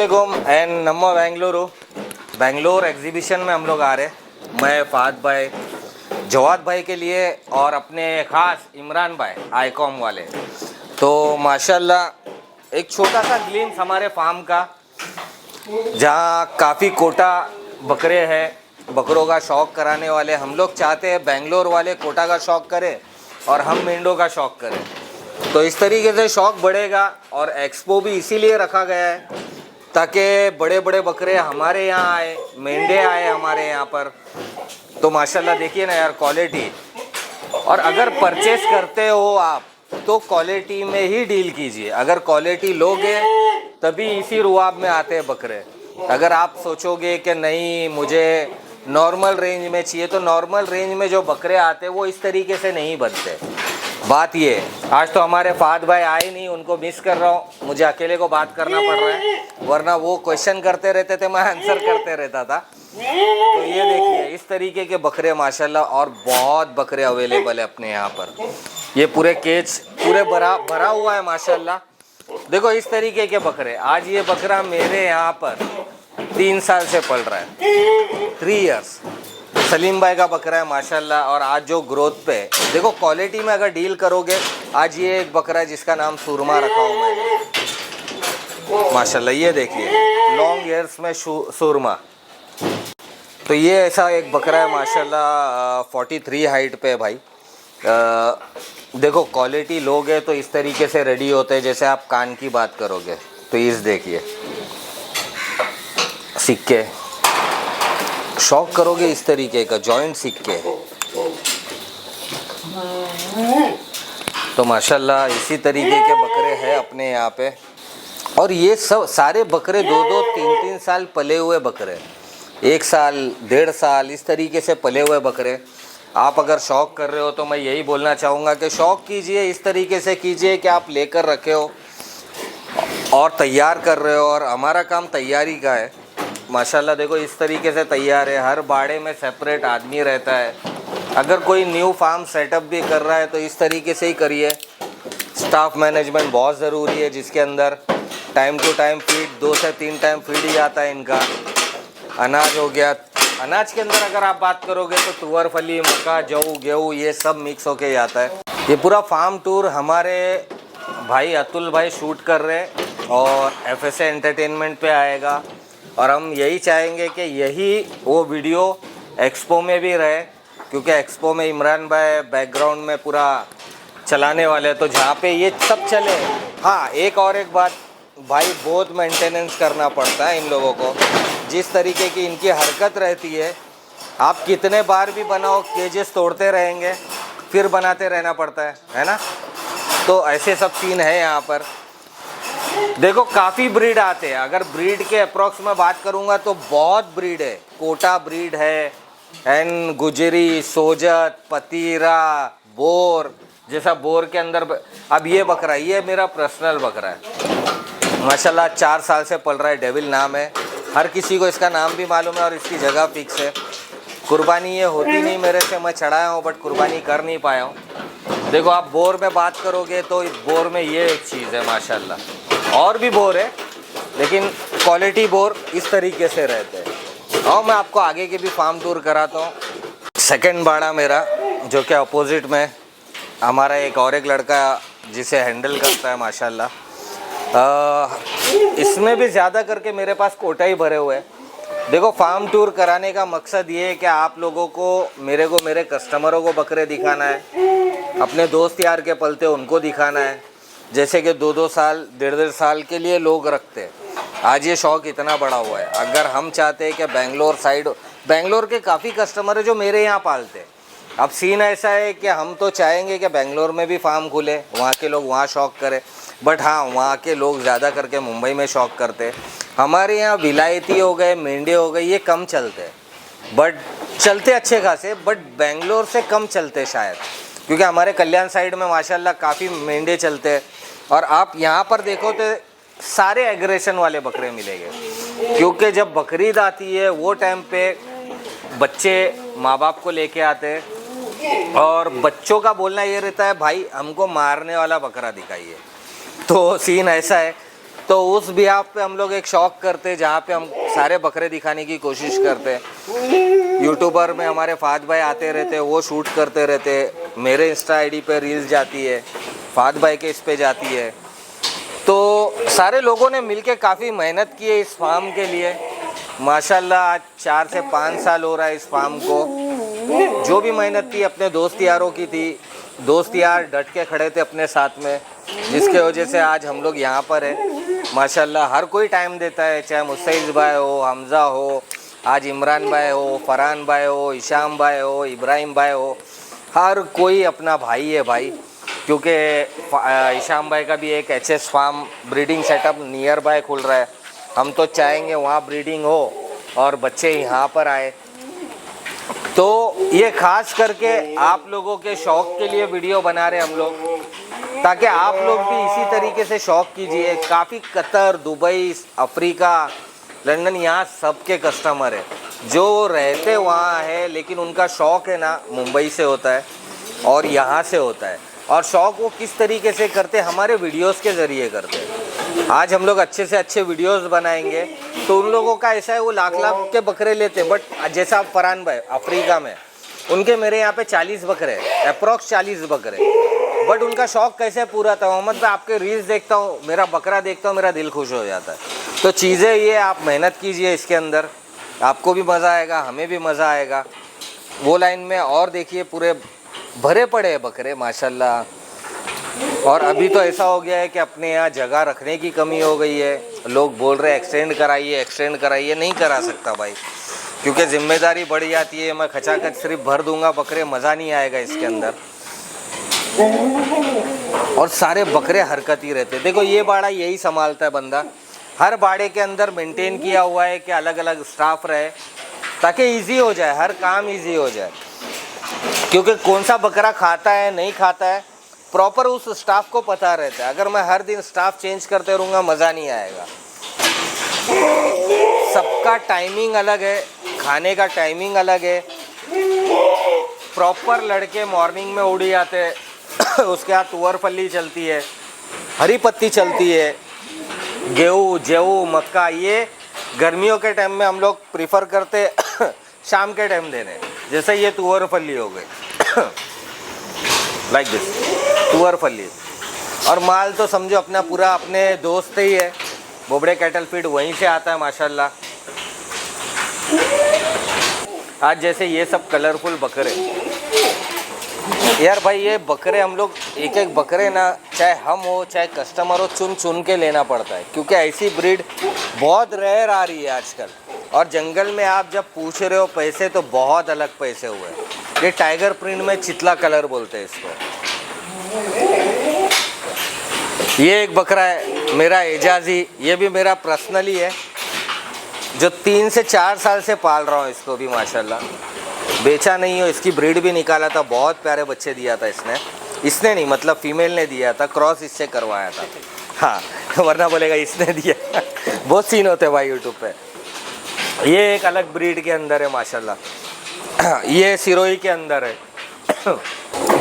अस्सलामुअलैकुम and NaMo Bengaluru. Bangalore exhibition में हम लोग आ रहे हैं, मैं फ़ाद भाई, जवाद भाई के लिए और अपने ख़ास इमरान भाई आईकॉम वाले। तो माशाल्लाह एक छोटा सा ग्लिम्स हमारे फार्म का, जहाँ काफ़ी कोटा बकरे हैं। बकरों का शौक़ कराने वाले हम लोग चाहते हैं बेंगलोर वाले कोटा का शौक़ करें और हम मेंढों का शौक़ करें। तो इस तरीके से शौक़ बढ़ेगा और एक्सपो भी इसीलिए रखा गया है ताकि बड़े बड़े बकरे हमारे यहाँ आए, मेंढे आए हमारे यहाँ पर। तो माशाल्लाह देखिए ना यार क्वालिटी, और अगर परचेस करते हो आप तो क्वालिटी में ही डील कीजिए। अगर क्वालिटी लोगे तभी इसी रुआब में आते हैं बकरे। अगर आप सोचोगे कि नहीं मुझे नॉर्मल रेंज में चाहिए, तो नॉर्मल रेंज में जो बकरे आते हैं वो इस तरीके से नहीं बनते। बात ये, आज तो हमारे फ़ाद भाई आए नहीं, उनको मिस कर रहा हूँ, मुझे अकेले को बात करना पड़ रहा है, वरना वो क्वेश्चन करते रहते थे, मैं आंसर करते रहता था। तो ये देखिए इस तरीके के बकरे माशाल्लाह, और बहुत बकरे अवेलेबल है अपने यहाँ पर। ये पूरे केज पूरे भरा हुआ है माशाल्लाह। देखो इस तरीके के बकरे, आज ये बकरा मेरे यहाँ पर 3 साल से पल रहा है, 3 इयर्स। सलीम भाई का बकरा है माशाल्लाह। और आज जो ग्रोथ पे देखो, क्वालिटी में अगर डील करोगे, आज ये एक बकरा है जिसका नाम सुरमा रखा हूँ मैंने माशाल्लाह। ये देखिए लॉन्ग ईयर्स में सुरमा। तो ये ऐसा एक बकरा है माशाल्लाह, 43 हाइट पे भाई। देखो क्वालिटी लोगे तो इस तरीके से रेडी होते हैं। जैसे आप कान की बात करोगे तो इस देखिए सिक्के, शौक करोगे इस तरीके का जॉइंट सिक्के। तो माशाल्लाह इसी तरीके के बकरे हैं अपने यहाँ पे। और ये सब सारे बकरे 2-2, 3-3 साल पले हुए बकरे, 1 साल 1.5 साल इस तरीके से पले हुए बकरे। आप अगर शौक़ कर रहे हो तो मैं यही बोलना चाहूँगा कि शौक़ कीजिए, इस तरीके से कीजिए कि आप लेकर रखे हो और तैयार कर रहे हो। और हमारा काम तैयारी का है माशाल्लाह। देखो इस तरीके से तैयार है, हर बाड़े में सेपरेट आदमी रहता है। अगर कोई न्यू फार्म सेटअप भी कर रहा है तो इस तरीके से ही करिए। स्टाफ मैनेजमेंट बहुत ज़रूरी है, जिसके अंदर टाइम टू टाइम फीड, 2 से 3 टाइम फीड ही आता है इनका। अनाज हो गया, अनाज के अंदर अगर आप बात करोगे तो तुअर, फली, मक्का, जऊ, गेहूँ ये सब मिक्स होके ही आता है। ये पूरा फार्म टूर हमारे भाई अतुल भाई शूट कर रहे हैं और FSA एंटरटेनमेंट पे आएगा। और हम यही चाहेंगे कि यही वो वीडियो एक्सपो में भी रहे, क्योंकि एक्सपो में इमरान भाई बैकग्राउंड में पूरा चलाने वाले, तो जहाँ पे ये सब चले। हाँ एक बात भाई, बहुत मेंटेनेंस करना पड़ता है इन लोगों को। जिस तरीके की इनकी हरकत रहती है, आप कितने बार भी बनाओ केजेस तोड़ते रहेंगे, फिर बनाते रहना पड़ता है ना। तो ऐसे सब सीन है यहाँ पर। देखो काफ़ी ब्रीड आते हैं। अगर ब्रीड के अप्रॉक्स में बात करूँगा तो बहुत ब्रीड है। कोटा ब्रीड है, एंड गुजरी, सोजत, पतीरा, बोर। जैसा बोर के अंदर अब ये बकरा, ये मेरा पर्सनल बकरा है माशाल्लाह, 4 साल से पल रहा है। डेविल नाम है, हर किसी को इसका नाम भी मालूम है और इसकी जगह फिक्स है। कुर्बानी ये होती नहीं मेरे से, मैं चढ़ाया हूँ बट कुर्बानी कर नहीं पाया हूँ। देखो आप बोर में बात करोगे तो बोर में ये एक चीज़ है माशाल्लाह। और भी बोर है लेकिन क्वालिटी बोर इस तरीके से रहते हैं। और मैं आपको आगे के भी फार्म टूर कराता हूँ। सेकंड बाड़ा मेरा, जो कि अपोजिट में हमारा एक लड़का जिसे हैंडल करता है माशाल्लाह। इसमें भी ज़्यादा करके मेरे पास कोटा ही भरे हुए हैं। देखो फार्म टूर कराने का मकसद ये है कि आप लोगों को मेरे कस्टमरों को बकरे दिखाना है, अपने दोस्त यार के पलते उनको दिखाना है। जैसे कि 2-2 साल 1.5 साल के लिए लोग रखते हैं, आज ये शौक़ इतना बड़ा हुआ है। अगर हम चाहते हैं कि बेंगलोर साइड, बेंगलोर के काफ़ी कस्टमर है जो मेरे यहाँ पालते हैं। अब सीन ऐसा है कि हम तो चाहेंगे कि बेंगलोर में भी फार्म खुले, वहाँ के लोग वहाँ शौक़ करें, बट हाँ वहाँ के लोग ज़्यादा करके मुंबई में शौक़ करते हैं। हमारे यहाँ विलायती हो गए, मेंढे हो गए, ये कम चलते हैं, बट चलते अच्छे खासे, बट बेंगलोर से कम चलते शायद, क्योंकि हमारे कल्याण साइड में माशाल्लाह काफ़ी मेंढे चलते हैं। और आप यहाँ पर देखो तो सारे एग्रेशन वाले बकरे मिलेंगे, क्योंकि जब बकरीद आती है वो टाइम पे बच्चे माँ बाप को लेके आते हैं और बच्चों का बोलना ये रहता है भाई हमको मारने वाला बकरा दिखाइए। तो सीन ऐसा है तो उस बिहाफ पे हम लोग एक शौक करते, जहाँ पे हम सारे बकरे दिखाने की कोशिश करते। यूट्यूबर में हमारे फाद भाई आते रहते, वो शूट करते रहते। मेरे इंस्टा आईडी पे रील्स जाती है, फाद भाई के इस पे जाती है। तो सारे लोगों ने मिलके काफ़ी मेहनत की है इस फार्म के लिए। माशाल्लाह आज 4 से 5 साल हो रहा है इस फार्म को। जो भी मेहनत थी अपने दोस्त यारों की थी, दोस्त यार डट के खड़े थे अपने साथ में, जिसके वजह से आज हम लोग यहाँ पर है। माशाल्लाह हर कोई टाइम देता है, चाहे मुस्तैद भाई हो, हमज़ा हो, आज इमरान भाई हो, फरहान भाई हो, इशाम भाई हो, इब्राहिम भाई हो, हर कोई अपना भाई है भाई। क्योंकि इशाम भाई का भी एक HS farm breeding setup nearby खुल रहा है। हम तो चाहेंगे वहाँ ब्रीडिंग हो और बच्चे यहाँ पर आए। तो ये खास करके आप लोगों के शौक़ के लिए वीडियो बना रहे हम लोग, ताकि आप लोग भी इसी तरीके से शौक़ कीजिए। काफ़ी कतर, दुबई, अफ्रीका, लंदन, यहाँ सबके कस्टमर है जो रहते वहाँ है, लेकिन उनका शौक़ है ना मुंबई से होता है और यहाँ से होता है। और शौक़ वो किस तरीके से करते, हमारे वीडियोस के ज़रिए करते हैं। आज हम लोग अच्छे से अच्छे वीडियोस बनाएंगे तो उन लोगों का ऐसा है वो लाख लाख के बकरे लेते हैं। बट जैसा आप फरहान भाई अफ्रीका में, उनके मेरे यहाँ पे 40 बकरे, अप्रॉक्स 40 बकरे। बट उनका शौक़ कैसे पूरा था, मोहम्मद भाई आपके रील्स देखता हूँ, मेरा बकरा देखता हूँ, मेरा दिल खुश हो जाता है। तो चीज़ें ये, आप मेहनत कीजिए इसके अंदर, आपको भी मज़ा आएगा, हमें भी मज़ा आएगा। वो लाइन में और देखिए पूरे भरे पड़े हैं बकरे माशाल्लाह। और अभी तो ऐसा हो गया है कि अपने यहाँ जगह रखने की कमी हो गई है। लोग बोल रहे हैं एक्सटेंड कराइए, एक्सटेंड कराइए। नहीं करा सकता भाई, क्योंकि ज़िम्मेदारी बढ़ जाती है। मैं खचाखच सिर्फ भर दूंगा बकरे, मज़ा नहीं आएगा इसके अंदर। और सारे बकरे हरकती रहते। देखो ये बाड़ा यही संभालता है बंदा, हर बाड़े के अंदर मेंटेन किया हुआ है कि अलग अलग स्टाफ रहे, ताकि इजी हो जाए, हर काम इजी हो जाए। क्योंकि कौन सा बकरा खाता है नहीं खाता है प्रॉपर उस स्टाफ को पता रहता है। अगर मैं हर दिन स्टाफ चेंज करते रहूँगा मज़ा नहीं आएगा। सबका टाइमिंग अलग है, खाने का टाइमिंग अलग है। प्रॉपर लड़के मॉर्निंग में उड़ जाते हैं उसके बाद तुअर फली चलती है, हरी पत्ती चलती है, गेहूँ, जेऊ, मक्का। ये गर्मियों के टाइम में हम लोग प्रीफर करते शाम के टाइम देने। जैसे ये तुअर फली हो गई लाइक दिस, तुअर फली। और माल तो समझो अपना पूरा अपने दोस्त ही है, बोबड़े कैटल फीड वहीं से आता है माशाल्लाह। आज जैसे ये सब कलरफुल बकरे, यार भाई ये बकरे हम लोग एक एक बकरे ना, चाहे हम हो चाहे कस्टमर हो, चुन चुन के लेना पड़ता है। क्योंकि ऐसी ब्रीड बहुत रेयर आ रही है आजकल। और जंगल में आप जब पूछ रहे हो पैसे, तो बहुत अलग पैसे हुए। ये टाइगर प्रिंट में चितला कलर बोलते हैं इसको। ये एक बकरा है मेरा एजाजी, ये भी मेरा पर्सनली है, जो 3 से 4 साल से पाल रहा हूँ इसको भी माशाल्लाह। बेचा नहीं हो, इसकी ब्रीड भी निकाला था, बहुत प्यारे बच्चे दिया था इसने नहीं, मतलब फीमेल ने दिया था, क्रॉस इससे करवाया था। हाँ वरना बोलेगा इसने दिया बहुत सीन होते हैं भाई यूट्यूब पे। ये एक अलग ब्रीड के अंदर है माशाल्लाह। ये सिरोही के अंदर है।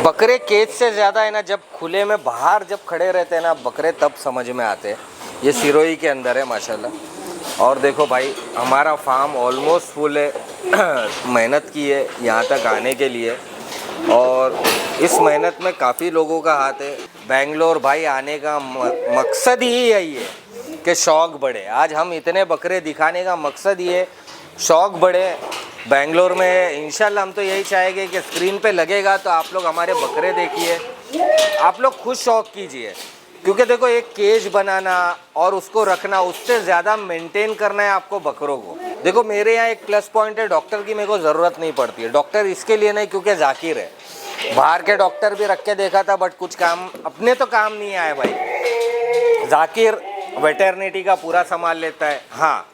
बकरे केज से ज़्यादा है ना, जब खुले में बाहर जब खड़े रहते हैं ना बकरे, तब समझ में आते हैं। ये सिरोही के अंदर है माशाल्लाह। और देखो भाई हमारा फार्म ऑलमोस्ट फुल है। मेहनत की है यहाँ तक आने के लिए, और इस मेहनत में काफ़ी लोगों का हाथ है। बेंगलोर भाई आने का मकसद ही यही है कि शौक़ बढ़े। आज हम इतने बकरे दिखाने का मकसद ये, शौक़ बढ़े। बेंगलोर में इंशाल्लाह हम तो यही चाहेंगे कि स्क्रीन पे लगेगा तो आप लोग हमारे बकरे देखिए, आप लोग खुद शौक़ कीजिए। क्योंकि देखो एक केज बनाना और उसको रखना, उससे ज़्यादा मेंटेन करना है आपको बकरों को। देखो मेरे यहाँ एक प्लस पॉइंट है, डॉक्टर की मेरे को ज़रूरत नहीं पड़ती है। डॉक्टर इसके लिए नहीं क्योंकि जाकिर है, बाहर के डॉक्टर भी रख के देखा था बट कुछ काम अपने तो काम नहीं आए भाई। जाकिर वेटरनिटी का पूरा संभाल लेता है। हाँ,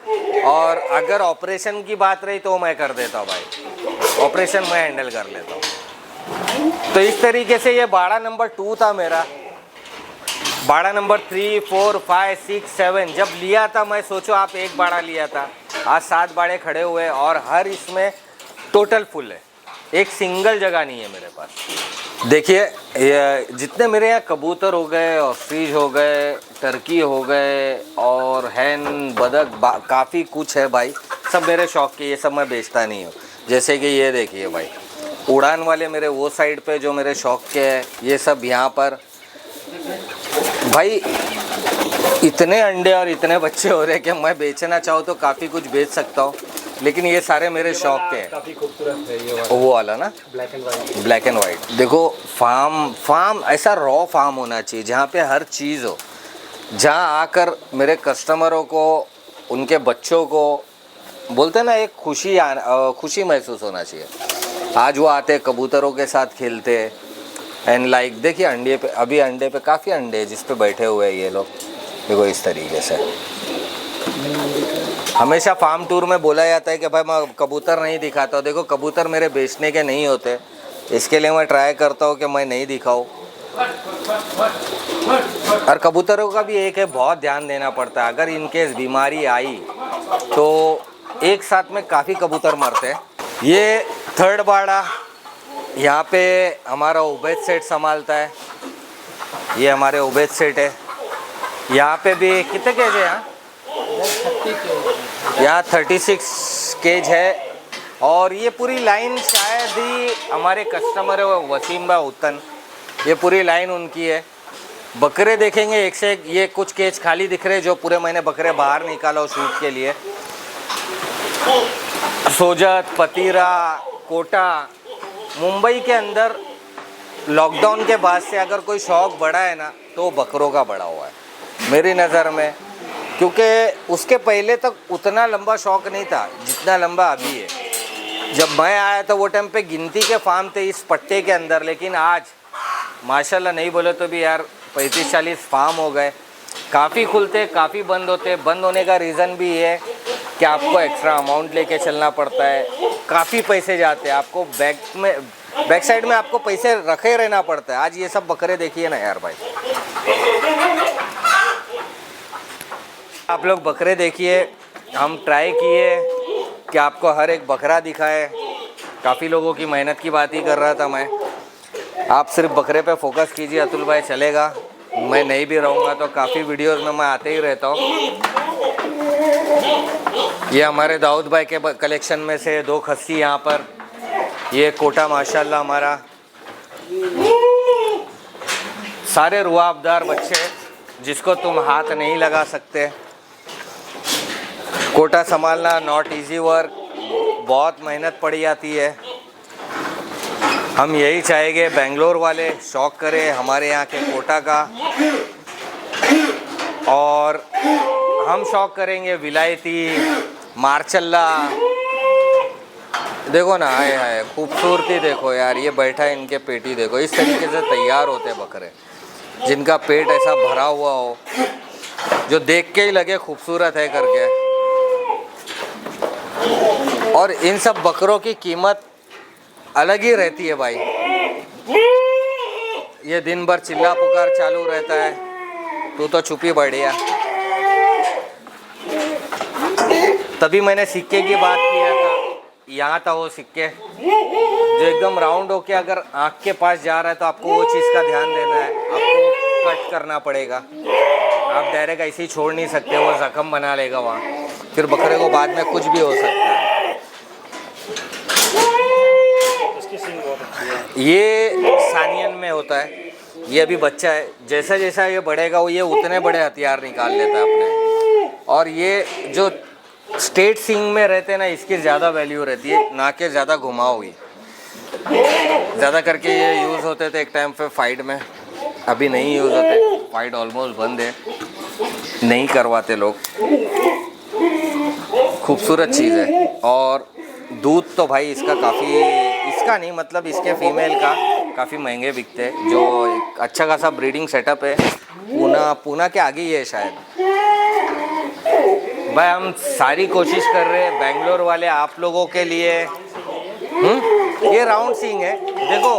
और अगर ऑपरेशन की बात रही तो मैं कर देता हूँ भाई, ऑपरेशन मैं हैंडल कर लेता हूँ। तो इस तरीके से ये बाड़ा नंबर 2 था मेरा। बाड़ा नंबर 3, 4, 5, 6, 7 जब लिया था मैं, सोचो आप एक बाड़ा लिया था, आज 7 बाड़े खड़े हुए और हर इसमें टोटल फुल है, एक सिंगल जगह नहीं है मेरे पास। देखिए जितने मेरे यहाँ कबूतर हो गए, ऑस्ट्रिच हो गए, टर्की हो गए और हैन, बदक, काफ़ी कुछ है भाई। सब मेरे शौक के, ये सब मैं बेचता नहीं हूँ। जैसे कि ये देखिए भाई, उड़ान वाले मेरे वो साइड पे जो मेरे शौक के है, ये सब यहाँ पर भाई इतने अंडे और इतने बच्चे हो रहे हैं कि मैं बेचना चाहूँ तो काफ़ी कुछ बेच सकता हूँ, लेकिन ये सारे मेरे शौक के हैं। काफ़ी खूबसूरत है ये वो वाला ना, black and white. Black and white. देखो फार्म ऐसा रॉ फार्म होना चाहिए जहाँ पे हर चीज़ हो, जहाँ आकर मेरे कस्टमरों को, उनके बच्चों को बोलते हैं ना, एक खुशी महसूस होना चाहिए। आज वो आते कबूतरों के साथ खेलते एंड लाइक देखिए अंडे पे, अभी अंडे पे काफ़ी अंडे जिस पे बैठे हुए हैं ये लोग। देखो इस तरीके से हमेशा फार्म टूर में बोला जाता है कि भाई मैं कबूतर नहीं दिखाता हूँ। देखो कबूतर मेरे बेचने के नहीं होते, इसके लिए मैं ट्राई करता हूँ कि मैं नहीं दिखाऊँ। और कबूतरों का भी एक है, बहुत ध्यान देना पड़ता है। अगर इनकेस बीमारी आई तो एक साथ में काफ़ी कबूतर मरते हैं। ये थर्ड बाड़ा यहाँ पे हमारा उबैद सेठ संभालता है। ये हमारे उबैद सेठ है। यहाँ पे भी कितने केज है यहाँ 36 केज है। और ये पूरी लाइन शायद ही हमारे कस्टमर है वसीम भाई उत्तन, ये पूरी लाइन उनकी है। बकरे देखेंगे एक से एक। ये कुछ केज खाली दिख रहे जो पूरे महीने बकरे बाहर निकाला शूट के लिए। सोजत, पतीरा, कोटा, मुंबई के अंदर लॉकडाउन के बाद से अगर कोई शौक बढ़ा है ना तो बकरों का बढ़ा हुआ है मेरी नज़र में, क्योंकि उसके पहले तक उतना लंबा शौक नहीं था जितना लंबा अभी है। जब मैं आया था वो टाइम पे गिनती के फार्म थे इस पट्टे के अंदर, लेकिन आज माशाल्लाह नहीं बोले तो भी यार 35-40 फार्म हो गए। काफ़ी खुलते, काफ़ी बंद होते। बंद होने का रीज़न भी है कि आपको एक्स्ट्रा अमाउंट लेके चलना पड़ता है, काफ़ी पैसे जाते हैं आपको, बैक साइड में आपको पैसे रखे रहना पड़ता है। आज ये सब बकरे देखिए ना यार भाई, आप लोग बकरे देखिए। हम ट्राई किए कि आपको हर एक बकरा दिखाए। काफ़ी लोगों की मेहनत की बात ही कर रहा था मैं। आप सिर्फ बकरे पे फोकस कीजिए अतुल भाई, चलेगा। मैं नहीं भी रहूँगा तो काफ़ी वीडियोस में मैं आते ही रहता हूँ। ये हमारे दाऊद भाई के कलेक्शन में से 2 खस्सी यहाँ पर। ये कोटा माशाल्लाह हमारा, सारे रुआबदार बच्चे जिसको तुम हाथ नहीं लगा सकते। कोटा संभालना नॉट इजी वर्क, बहुत मेहनत पड़ी जाती है। हम यही चाहेंगे बेंगलोर वाले शौक करें हमारे यहाँ के कोटा का, और हम शौक करेंगे विलायती, मार्चल्ला। देखो ना, आए हाय खूबसूरती देखो यार, ये बैठा है, इनके पेटी देखो। इस तरीके से तैयार होते बकरे जिनका पेट ऐसा भरा हुआ हो, जो देख के ही लगे खूबसूरत है करके। और इन सब बकरों की कीमत अलग ही रहती है भाई। ये दिन भर चिल्ला पुकार चालू रहता है, तू तो छुपी बढ़िया। तभी मैंने सिक्के की बात किया था। यहाँ था वो सिक्के जो एकदम राउंड होके अगर आँख के पास जा रहा है तो आपको वो चीज़ का ध्यान देना है, आपको कट करना पड़ेगा। आप डायरेक्ट ऐसे ही छोड़ नहीं सकते, वो जख्म बना लेगा वहाँ, फिर बकरे को बाद में कुछ भी हो सकता है। ये सानियन में होता है, ये अभी बच्चा है। जैसा जैसा ये बढ़ेगा वो ये उतने बड़े हथियार निकाल लेता है अपने। और ये जो स्टेट सिंग में रहते हैं ना, इसकी ज़्यादा वैल्यू रहती है, ना कि ज़्यादा घुमाव हुई। ज़्यादा करके ये यूज़ होते थे एक टाइम पे फाइट में, अभी नहीं यूज़ होते। फाइट ऑलमोस्ट बंद है, नहीं करवाते लोग। खूबसूरत चीज़ है। और दूध तो भाई इसका काफ़ी, इसका नहीं मतलब इसके फीमेल का काफ़ी महंगे बिकते हैं। जो एक अच्छा खासा ब्रीडिंग सेटअप है, पूना के आगे ही है शायद। भाई हम सारी कोशिश कर रहे हैं बेंगलोर वाले आप लोगों के लिए। ये राउंड सींग है, देखो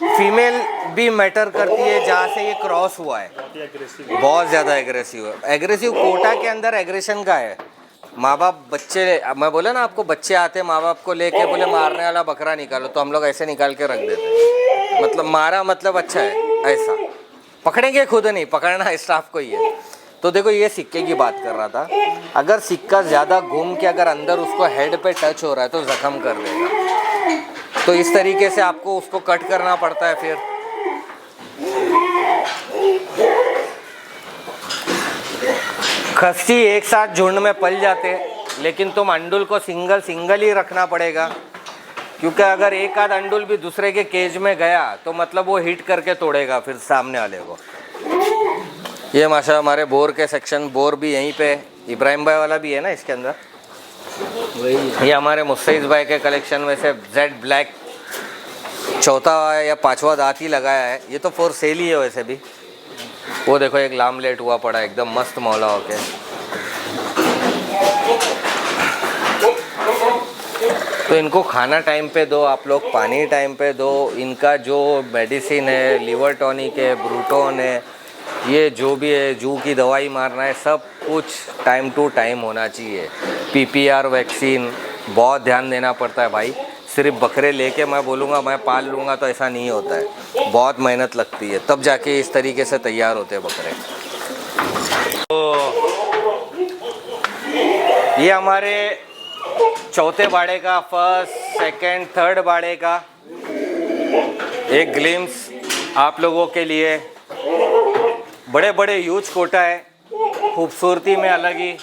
फीमेल भी मैटर करती है जहाँ से ये क्रॉस हुआ है। बहुत ज़्यादा एग्रेसिव है। एग्रेसिव कोटा के अंदर एग्रेशन का है। माँ बाप बच्चे, मैं बोला ना आपको, बच्चे आते माँ बाप को लेके बोले मारने वाला बकरा निकालो, तो हम लोग ऐसे निकाल के रख देते हैं। मतलब मारा मतलब अच्छा है ऐसा। पकड़ेंगे खुद नहीं, पकड़ना स्टाफ को ही है। तो देखो ये सिक्के की बात कर रहा था, अगर सिक्का ज़्यादा घूम के अगर अंदर उसको हेड पे टच हो रहा है तो ज़ख्म कर देगा। तो इस तरीके से आपको उसको कट करना पड़ता है। फिर खस्सी एक साथ झुंड में पल जाते हैं, लेकिन तुम अंडुल को सिंगल सिंगल ही रखना पड़ेगा, क्योंकि अगर एक आध अंडुल भी दूसरे के केज में गया तो मतलब वो हिट करके तोड़ेगा फिर सामने वाले को। ये माशा हमारे बोर के सेक्शन, बोर भी यहीं पे इब्राहिम भाई वाला भी है ना इसके अंदर। ये हमारे मुस्तैद भाई के कलेक्शन में से जेड ब्लैक चौथा या पांचवा दांत ही लगाया है। ये तो फॉर सेल ही है वैसे भी। वो देखो एक लामलेट हुआ पड़ा एकदम मस्त मौला होके। तो इनको खाना टाइम पे दो आप लोग, पानी टाइम पे दो। इनका जो मेडिसिन है, लीवर टॉनिक है, ब्रूटोन है, ये जो भी है, जू की दवाई मारना है, सब कुछ टाइम टू टाइम होना चाहिए। PPR वैक्सीन बहुत ध्यान देना पड़ता है भाई। सिर्फ बकरे लेके मैं बोलूँगा मैं पाल लूँगा तो ऐसा नहीं होता है, बहुत मेहनत लगती है, तब जाके इस तरीके से तैयार होते हैं बकरे। तो ये हमारे चौथे बाड़े का, फर्स्ट सेकंड थर्ड बाड़े का एक ग्लिम्स आप लोगों के लिए। बड़े बड़े ह्यूज कोटा है, खूबसूरती में अलग ही।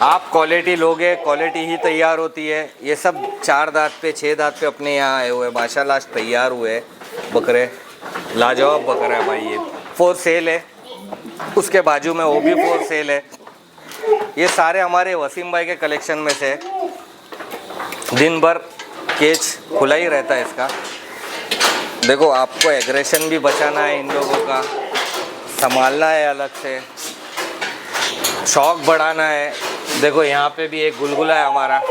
आप क्वालिटी लोगे, क्वालिटी ही तैयार होती है। ये सब 4 दांत पे 6 दांत पे अपने यहाँ आए हुए माशाल्लाह तैयार हुए बकरे। लाजवाब बकरा है भाई। ये फॉर सेल है, उसके बाजू में वो भी फॉर सेल है। ये सारे हमारे वसीम भाई के कलेक्शन में से। दिन भर केज खुला ही रहता है इसका। देखो आपको एग्रेशन भी बचाना है, इन लोगों का संभालना है, अलग से शौक बढ़ाना है। देखो यहाँ पे भी एक गुलगुला है हमारा।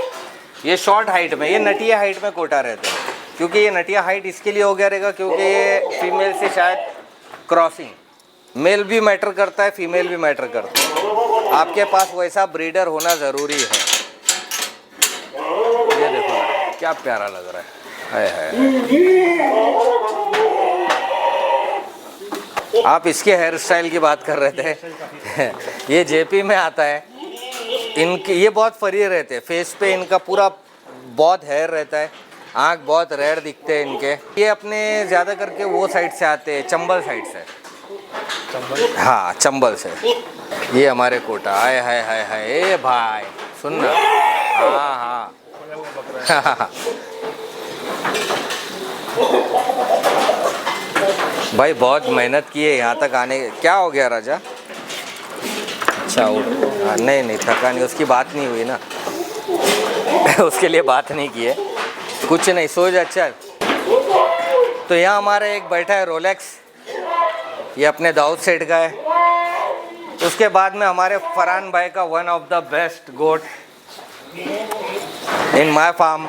ये शॉर्ट हाइट में, ये नटिया हाइट में कोटा रहते हैं, क्योंकि ये नटिया हाइट इसके लिए हो गया रहेगा क्योंकि ये फीमेल से शायद क्रॉसिंग, मेल भी मैटर करता है, फीमेल भी मैटर करता है। आपके पास वैसा ब्रीडर होना ज़रूरी है। ये देखो क्या प्यारा लग रहा है। आप इसके हेयर स्टाइल की बात कर रहे थे। ये जेपी में आता है। इनके ये बहुत फरी रहते हैं, फेस पे इनका पूरा बहुत हेयर रहता है, आँख बहुत रेड दिखते हैं इनके। ये अपने ज़्यादा करके वो साइड से आते हैं, चंबल साइड से। चंबल? हाँ चंबल से। ये हमारे कोटा आए हाय हाय हाय। ए भाई सुनना, हाँ हाँ भाई बहुत मेहनत की है यहाँ तक आने। क्या हो गया राजा? अच्छा नहीं नहीं थका नहीं, उसकी बात नहीं हुई ना। उसके लिए बात नहीं की है, कुछ नहीं, सो जा चल। तो यहाँ हमारा एक बैठा है रोलेक्स, ये अपने दाऊद सेठ का है। उसके बाद में हमारे फरहान भाई का one of the best goat in my farm,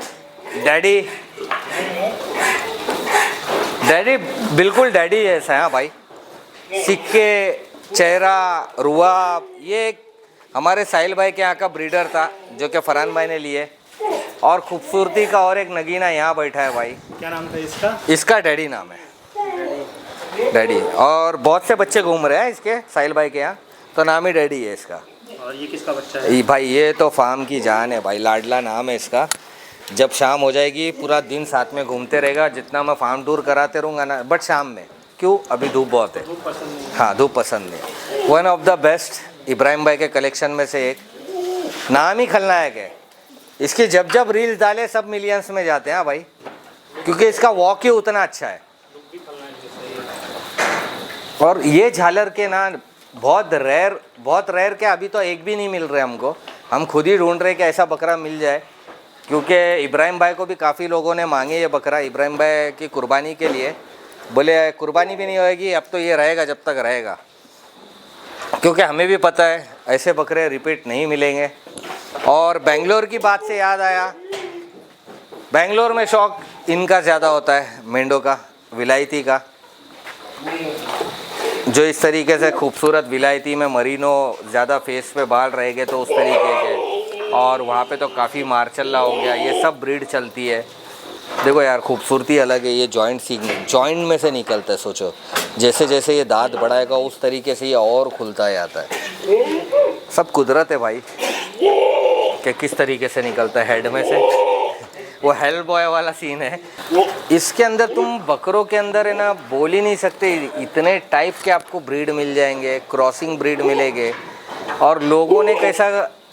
daddy. Daddy बिल्कुल डैडी जैसा है। हाँ भाई, सिक्के, चेहरा, रुआब। ये हमारे साहिल भाई के यहाँ का ब्रीडर था जो कि फरहान भाई ने लिए। और खूबसूरती का और एक नगीना यहाँ बैठा है भाई। क्या नाम था इसका? इसका डैडी नाम है, डैडी। और बहुत से बच्चे घूम रहे हैं इसके साहिल भाई के यहाँ, तो नाम ही डैडी है इसका। और ये किसका बच्चा है? भाई ये तो फार्म की जान है भाई, लाडला नाम है इसका। जब शाम हो जाएगी पूरा दिन साथ में घूमते रहेगा, जितना मैं फार्म टूर कराते रहूँगा ना, बट शाम में क्यों, अभी धूप बहुत है। धूप पसंद नहीं? हाँ धूप पसंद नहीं। One of the best Ibrahim भाई के कलेक्शन में से एक, नाम ही खलनायक है। इसकी जब जब रील्स डाले सब मिलियंस में जाते हैं। हाँ भाई, क्योंकि इसका वॉक ही उतना अच्छा है। और ये झालर के ना बहुत रेयर के अभी तो एक भी नहीं मिल रहे हमको। हम खुद ही ढूंढ रहे कि ऐसा बकरा मिल जाए, क्योंकि इब्राहिम भाई को भी काफ़ी लोगों ने मांगे ये बकरा इब्राहिम भाई की कुर्बानी के लिए। बोले कुर्बानी भी नहीं होएगी, अब तो ये रहेगा जब तक रहेगा, क्योंकि हमें भी पता है ऐसे बकरे रिपीट नहीं मिलेंगे। और बेंगलोर की बात से याद आया, बेंगलोर में शौक इनका ज़्यादा होता है, मेंढों का, विलायती का। जो इस तरीके से खूबसूरत विलायती में मरीनो ज़्यादा फेस पे बाल रहेंगे तो उस तरीके के। और वहाँ पे तो काफ़ी मार्चल्ला हो गया, ये सब ब्रीड चलती है। देखो यार खूबसूरती अलग है। ये जॉइंट में से निकलता है, सोचो जैसे जैसे ये दांत बढ़ाएगा उस तरीके से ये और खुलता जाता है। सब कुदरत है भाई कि किस तरीके से निकलता है हेड में से। वो हेल बॉय वाला सीन है। इसके अंदर तुम बकरों के अंदर है ना बोल ही नहीं सकते, इतने टाइप के आपको ब्रीड मिल जाएंगे, क्रॉसिंग ब्रीड मिलेंगे। और लोगों ने कैसा,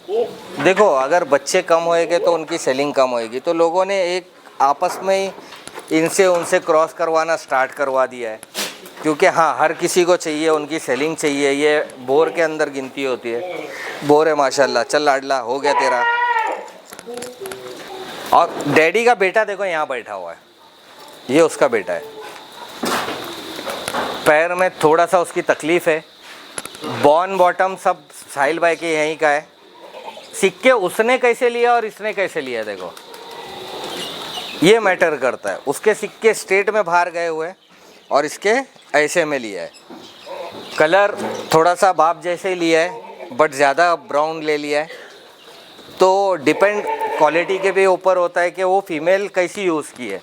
देखो अगर बच्चे कम होएंगे तो उनकी सेलिंग कम होएगी, तो लोगों ने एक आपस में ही इनसे उनसे क्रॉस करवाना स्टार्ट करवा दिया है। क्योंकि हाँ, हर किसी को चाहिए, उनकी सेलिंग चाहिए। ये बोर के अंदर गिनती होती है। बोर है माशाल्लाह, चल लाडला हो गया तेरा। और डैडी का बेटा देखो यहाँ बैठा हुआ है, ये उसका बेटा है। पैर में थोड़ा सा उसकी तकलीफ़ है। बॉन बॉटम सब साहिल भाई के यहीं का है। सिक्के उसने कैसे लिया और इसने कैसे लिया देखो, ये मैटर करता है। उसके सिक्के स्टेट में बाहर गए हुए और इसके ऐसे में लिया है। कलर थोड़ा सा बाप जैसे ही लिया है बट ज़्यादा ब्राउन ले लिया है। तो डिपेंड क्वालिटी के भी ऊपर होता है कि वो फीमेल कैसी यूज़ की है।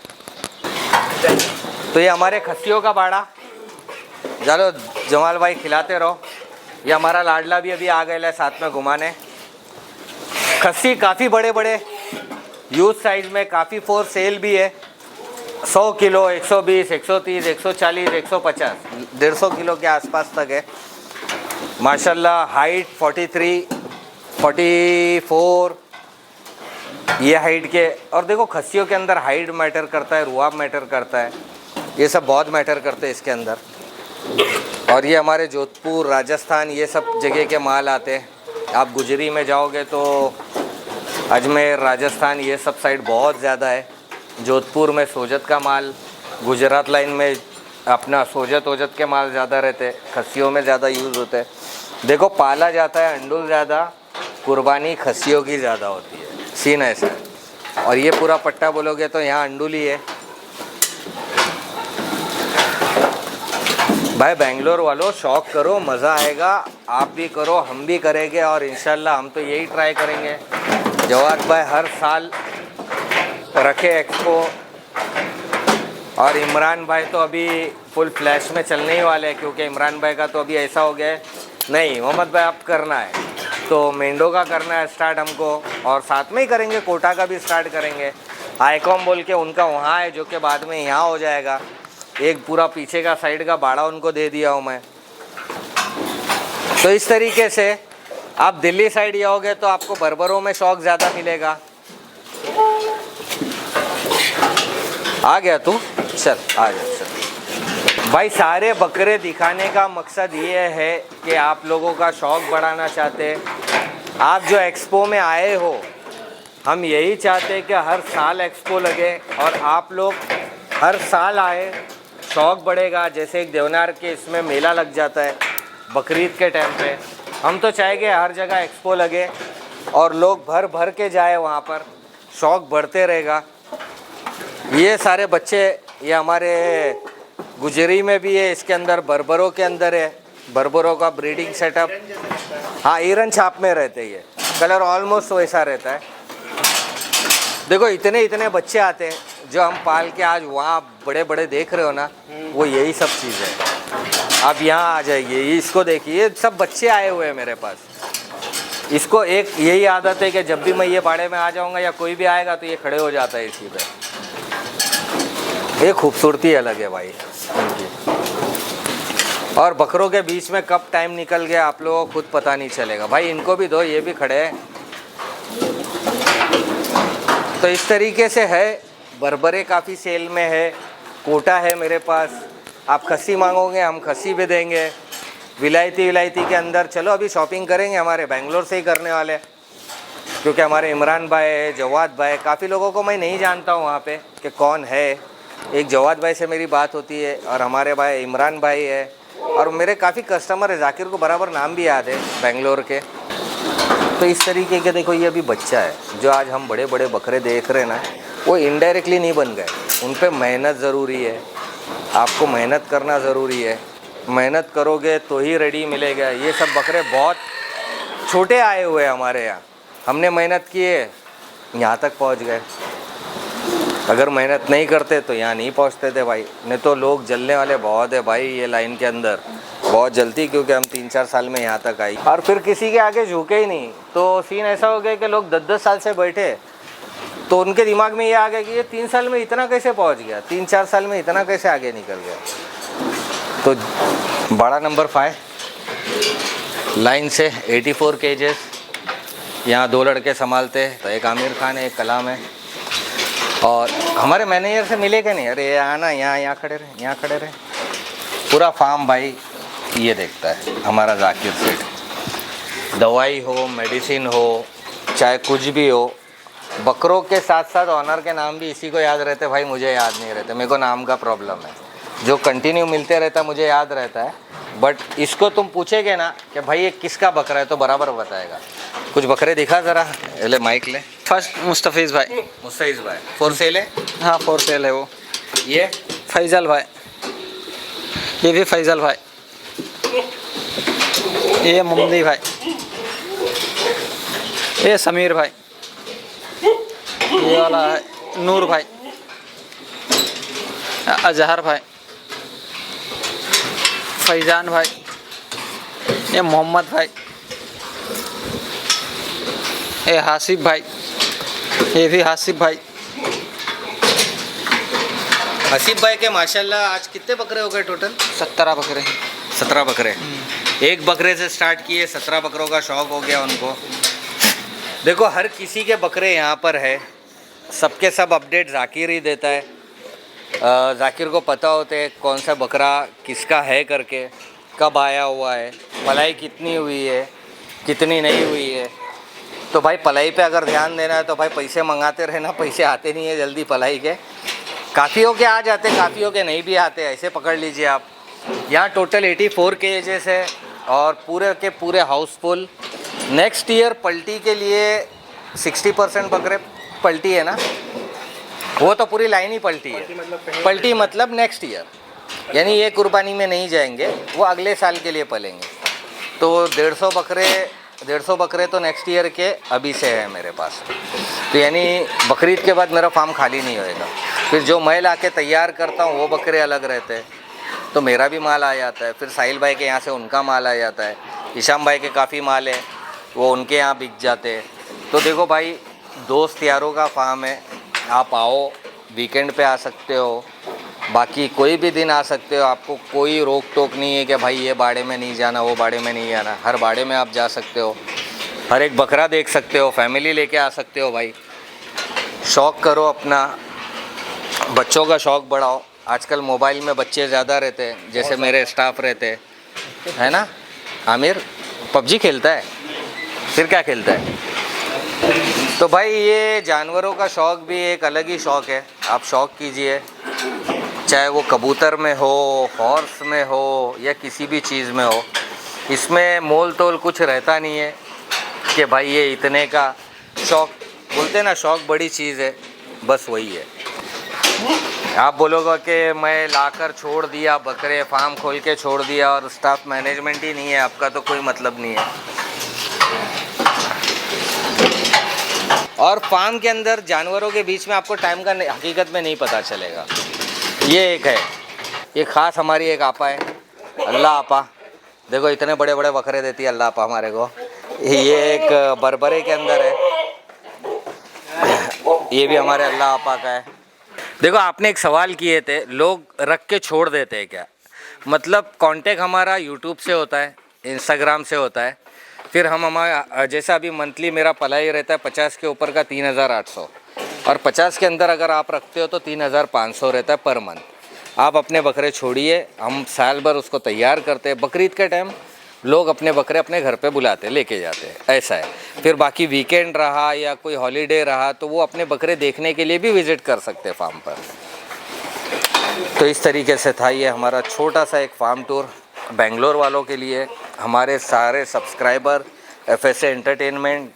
तो ये हमारे खस्सियों का बाड़ा, चलो जमाल भाई खिलाते रहो। ये हमारा लाडला भी अभी आ गया है साथ में घुमाने। खस्सी काफ़ी बड़े बड़े यूथ साइज में, काफ़ी फॉर सेल भी है। 100 किलो, 120, 130, 140, 150, 150 किलो के आसपास तक है माशाल्लाह। हाइट 43, 44 ये हाइट के। और देखो खस्सियों के अंदर हाइट मैटर करता है, रुआब मैटर करता है, ये सब बहुत मैटर करते हैं इसके अंदर। और ये हमारे जोधपुर, राजस्थान, ये सब जगह के माल आते हैं। आप गुजरी में जाओगे तो अजमेर, राजस्थान, ये सब साइड बहुत ज़्यादा है। जोधपुर में सोजत का माल, गुजरात लाइन में अपना सोजत वोजत के माल ज़्यादा रहते हैं, खस्सियों में ज़्यादा यूज़ होते हैं। देखो पाला जाता है अंडुल ज़्यादा, कुर्बानी खस्सियों की ज़्यादा होती है, सीन ऐसा है। और ये पूरा पट्टा बोलोगे तो यहाँ अंडुल ही है भाई। बेंगलोर वालों शौक करो, मज़ा आएगा, आप भी करो, हम भी करेंगे। और इंशाल्लाह हम तो यही ट्राई करेंगे। जवाद भाई हर साल रखे एक्सपो, और इमरान भाई तो अभी फुल फ्लैश में चलने ही वाले हैं। क्योंकि इमरान भाई का तो अभी ऐसा हो गया है, नहीं मोहम्मद भाई आप करना है तो मेंढो का करना है स्टार्ट हमको, और साथ में ही करेंगे कोटा का भी स्टार्ट करेंगे। आईकॉम बोल के उनका वहाँ है जो कि बाद में यहाँ हो जाएगा। एक पूरा पीछे का साइड का बाड़ा उनको दे दिया हूँ मैं। तो इस तरीके से आप दिल्ली साइड जाओगे तो आपको बर्बरों में शौक ज़्यादा मिलेगा। आ गया तू, चल आ जा चल भाई। सारे बकरे दिखाने का मकसद ये है कि आप लोगों का शौक़ बढ़ाना चाहते हैं। आप जो एक्सपो में आए हो, हम यही चाहते हैं कि हर साल एक्सपो लगे और आप लोग हर साल आए, शौक़ बढ़ेगा। जैसे एक देवनार के इसमें मेला लग जाता है बकरीद के टाइम पे, हम तो चाहेंगे हर जगह एक्सपो लगे और लोग भर भर के जाए वहाँ पर, शौक़ बढ़ते रहेगा। ये सारे बच्चे ये हमारे गुजरी में भी है, इसके अंदर बर्बरों के अंदर है, बर्बरों का ब्रीडिंग सेटअप। हाँ, ईरन छाप में रहते ये, कलर ऑलमोस्ट वैसा रहता है। देखो इतने इतने बच्चे आते हैं जो हम पाल के आज वहाँ बड़े बड़े देख रहे हो ना, वो यही सब चीज़ है। आप यहाँ आ जाइए, इसको देखिए, सब बच्चे आए हुए हैं मेरे पास। इसको एक यही आदत है कि जब भी मैं ये बाड़े में आ जाऊँगा या कोई भी आएगा तो ये खड़े हो जाता है इसी पे। ये खूबसूरती अलग है भाई इनकी। और बकरों के बीच में कब टाइम निकल गया आप लोगों को खुद पता नहीं चलेगा भाई। इनको भी दो, ये भी खड़े हैं। तो इस तरीके से है। बर्बरे काफ़ी सेल में है, कोटा है मेरे पास। आप खस्सी मांगोगे हम खस्सी भी देंगे। विलायती के अंदर चलो अभी शॉपिंग करेंगे, हमारे बेंगलोर से ही करने वाले, क्योंकि हमारे इमरान भाई है, जवाद भाई, काफ़ी लोगों को मैं नहीं जानता हूँ वहाँ पे कि कौन है। एक जवाद भाई से मेरी बात होती है और हमारे भाई इमरान भाई है, और मेरे काफ़ी कस्टमर है, जाकिर को बराबर नाम भी याद है बेंगलोर के। तो इस तरीके के देखो ये अभी बच्चा है जो आज हम बड़े बड़े बकरे देख रहे हैं ना, वो इनडायरेक्टली नहीं बन गए। उन पे मेहनत ज़रूरी है, आपको मेहनत करना ज़रूरी है। मेहनत करोगे तो ही रेडी मिलेगा। ये सब बकरे बहुत छोटे आए हुए हैं हमारे यहाँ, हमने मेहनत की है, यहाँ तक पहुँच गए। अगर मेहनत नहीं करते तो यहाँ नहीं पहुँचते थे भाई, नहीं तो लोग जलने वाले बहुत है भाई ये लाइन के अंदर, बहुत जल्दी, क्योंकि हम 3-4 साल में यहाँ तक आई और फिर किसी के आगे झुके ही नहीं। तो सीन ऐसा हो गया कि लोग 10-10 साल से बैठे, तो उनके दिमाग में ये आ गया कि ये 3 साल में इतना कैसे पहुँच गया, 3-4 साल में इतना कैसे आगे निकल गया। तो बड़ा नंबर 5 लाइन से 84 केजेस यहाँ 2 लड़के संभालते हैं, तो एक आमिर खान है, एक कलाम है। और हमारे मैनेजर से मिले क्या नहीं, अरे आना यहाँ खड़े रहे, यहाँ खड़े रहे। पूरा फार्म भाई ये देखता है हमारा जाकिर सेठ। दवाई हो, मेडिसिन हो, चाहे कुछ भी हो, बकरों के साथ साथ ऑनर के नाम भी इसी को याद रहते भाई, मुझे याद नहीं रहते। मेरे को नाम का प्रॉब्लम है, जो कंटिन्यू मिलते रहता मुझे याद रहता है, बट इसको तुम पूछेगे ना कि भाई ये किसका बकरा है तो बराबर बताएगा। कुछ बकरे दिखा ज़रा, ले माइक ले। फर्स्ट मुस्तफ़ीज़ भाई। मुस्तईज़ भाई फॉर सेल है? हाँ फॉर सेल है वो। ये फैज़ल भाई, ये भी फैज़ल भाई, ये मुमदी भाई, ये समीर भाई, ये वाला है नूर भाई, अजहर भाई, फैजान भाई, ये मोहम्मद भाई, ये हासिफ भाई, ये भी हासिफ भाई। हसीब भाई के माशाल्लाह आज कितने बकरे हो गए टोटल? 17 बकरे। 17 बकरे। एक बकरे से स्टार्ट किए, 17 बकरों का शौक़ हो गया उनको। देखो हर किसी के बकरे यहाँ पर है, सबके सब अपडेट जाकिर ही देता है। जाकिर को पता होते है कौन सा बकरा किसका है करके, कब आया हुआ है, पलाई कितनी हुई है, कितनी नहीं हुई है। तो भाई पलाई पे अगर ध्यान देना है तो भाई पैसे मंगाते रहना, पैसे आते नहीं है जल्दी पलाई के। काफ़ियों के आ जाते, काफ़ियों के नहीं भी आते, ऐसे पकड़ लीजिए आप। यहाँ टोटल 84 केजेस है और पूरे के पूरे हाउसफुल। नेक्स्ट ईयर पलटी के लिए 60% बकरे पलटी है ना, वो तो पूरी लाइन ही पलटी है। पलटी मतलब नेक्स्ट ईयर, यानी ये कुर्बानी में नहीं जाएंगे, वो अगले साल के लिए पलेंगे। तो 150 बकरे तो नेक्स्ट ईयर के अभी से है मेरे पास। तो यानी बकरीद के बाद मेरा फार्म खाली नहीं होएगा। फिर जो मैं ला के तैयार करता हूँ वो बकरे अलग रहते हैं, तो मेरा भी माल आ जाता है। फिर साहिल भाई के यहाँ से उनका माल आ जाता है, हिशाम भाई के काफ़ी माल है वो उनके यहाँ बिक जाते हैं। तो देखो भाई दोस्त यारों का फार्म है, आप आओ, वीकेंड पे आ सकते हो, बाकी कोई भी दिन आ सकते हो। आपको कोई रोक टोक नहीं है कि भाई ये बाड़े में नहीं जाना, वो बाड़े में नहीं जाना। हर बाड़े में आप जा सकते हो, हर एक बकरा देख सकते हो, फैमिली लेके आ सकते हो भाई। शौक़ करो अपना, बच्चों का शौक़ बढ़ाओ। आजकल मोबाइल में बच्चे ज़्यादा रहते हैं, जैसे मेरे स्टाफ रहते हैं, है ना। आमिर पबजी खेलता है, फिर क्या खेलता है। तो भाई ये जानवरों का शौक़ भी एक अलग ही शौक़ है, आप शौक़ कीजिए, चाहे वो कबूतर में हो, हॉर्स में हो या किसी भी चीज़ में हो। इसमें मोल तोल कुछ रहता नहीं है कि भाई ये इतने का। शौक़ बोलते हैं ना, शौक़ बड़ी चीज़ है, बस वही है। आप बोलोगे कि मैं लाकर छोड़ दिया बकरे, फार्म खोल के छोड़ दिया और स्टाफ मैनेजमेंट ही नहीं है आपका, तो कोई मतलब नहीं है। और फार्म के अंदर जानवरों के बीच में आपको टाइम का हकीकत में नहीं पता चलेगा। ये एक है, ये ख़ास हमारी एक आपा है, अल्लाह आपा। देखो इतने बड़े बड़े बकरे देती है अल्लाह आपा हमारे को। ये एक बरबरे के अंदर है, ये भी हमारे अल्लाह आपा का है। देखो आपने एक सवाल किए थे, लोग रख के छोड़ देते हैं क्या? मतलब कांटेक्ट हमारा यूट्यूब से होता है, इंस्टाग्राम से होता है, फिर हम हमारा जैसा अभी मंथली मेरा पलाई रहता है 50 के ऊपर का 3800, और 50 के अंदर अगर आप रखते हो तो 3500 रहता है पर मंथ। आप अपने बकरे छोड़िए, हम साल भर उसको तैयार करते हैं। बकरीद के टाइम लोग अपने बकरे अपने घर पे बुलाते लेके जाते हैं, ऐसा है। फिर बाकी वीकेंड रहा या कोई हॉलीडे रहा तो वो अपने बकरे देखने के लिए भी विज़िट कर सकते हैं फार्म पर। तो इस तरीके से था ये हमारा छोटा सा एक फार्म टूर बेंगलोर वालों के लिए। हमारे सारे सब्सक्राइबर FSA एंटरटेनमेंट,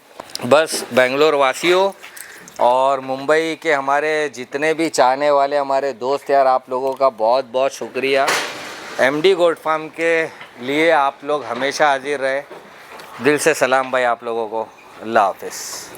बस बेंगलोर वासियों और मुंबई के हमारे जितने भी चाहने वाले हमारे दोस्त यार, आप लोगों का बहुत बहुत शुक्रिया। MD गोट फार्म के लिए आप लोग हमेशा हाजिर रहे। दिल से सलाम भाई आप लोगों को। अल्लाह हाफिज़।